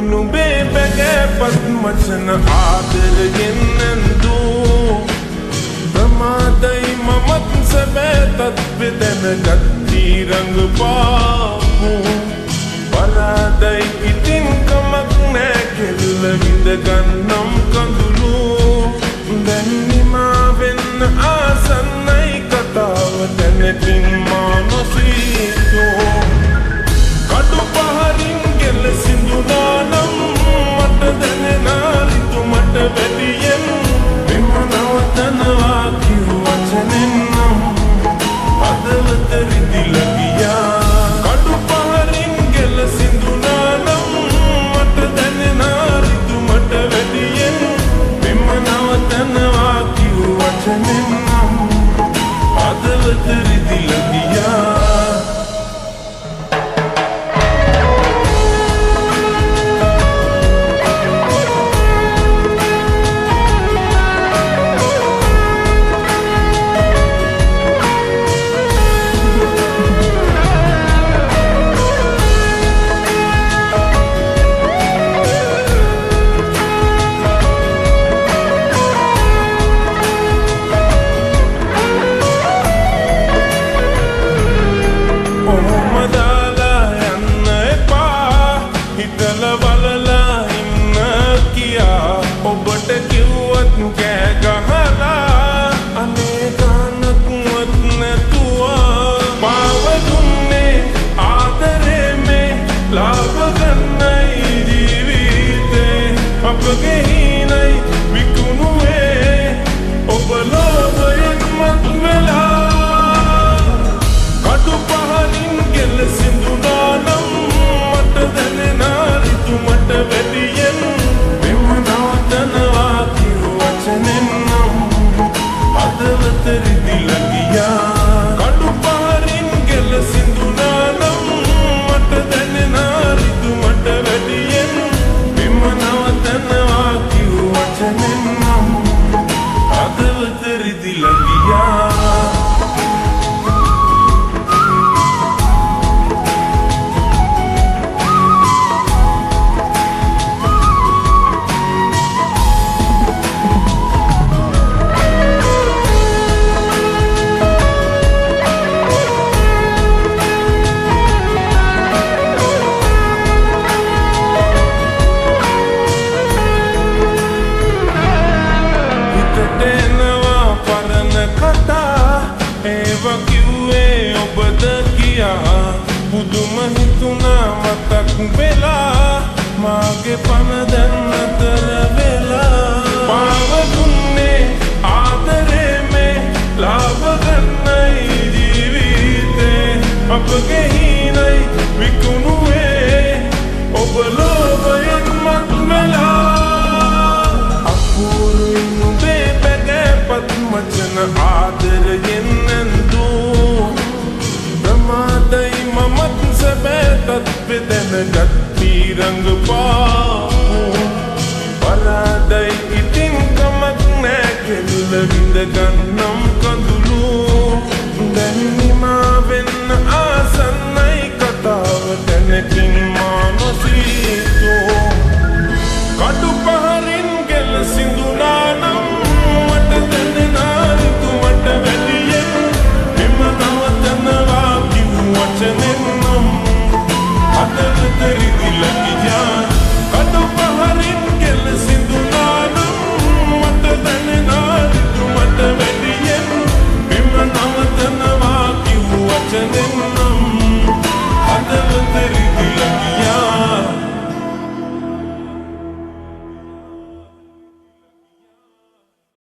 නුඹේ බැගෑපත් මචන ආදරයෙන් ඇන්දූ ප්‍රමාදයි මමත් සැබෑ තත්ත්වෙ දැනගත්ති රඟපාපු පරාදයි ඉතින් කමක් නෑ කෙල්ල විඳගන්නම් කඳුළු දැන් නිමා වෙන්න ආසන්නයි කතාව දැනකින් මා නොසීතෝ කඩු පහරින් ගෙල සිඳුනානම් මට දැනෙනා රිතු මට වැඩියෙන් මෙම නවතනවා කිව් වචනෙන් නම් හදවත රිදිලා ගියා කඩු පහරින් ගෙල සිඳුනානම් මට දැනෙනා රිතු මට වැඩියෙන් මෙම නවතනවා කිව් වචනෙන් නම් හදවත රිදිලා ගියා මාගේ පන දැන් අතර වෙලා පාව දුන්නේ ආදරේ මේ ලාභ ගන්නයි ජීවිතේ අපගේ හිණයි විකුණුවේ ඔබ ලෝභයෙන් මත් වෙලා අපූරුයි නුඹේ බැගෑපත් මචන ආදරයෙන් ඇන්දූ ප්‍රමාදයි මමත් සැබෑ තත්ත්වෙ දැනගත්ති රඟපාපු පරාදයි ඉතින් කමක් නෑ කෙල්ල විඳගන්නම් කඳුළු දැන් නිමා වෙන්න ආසන්නයි කතාව දැනකින් මා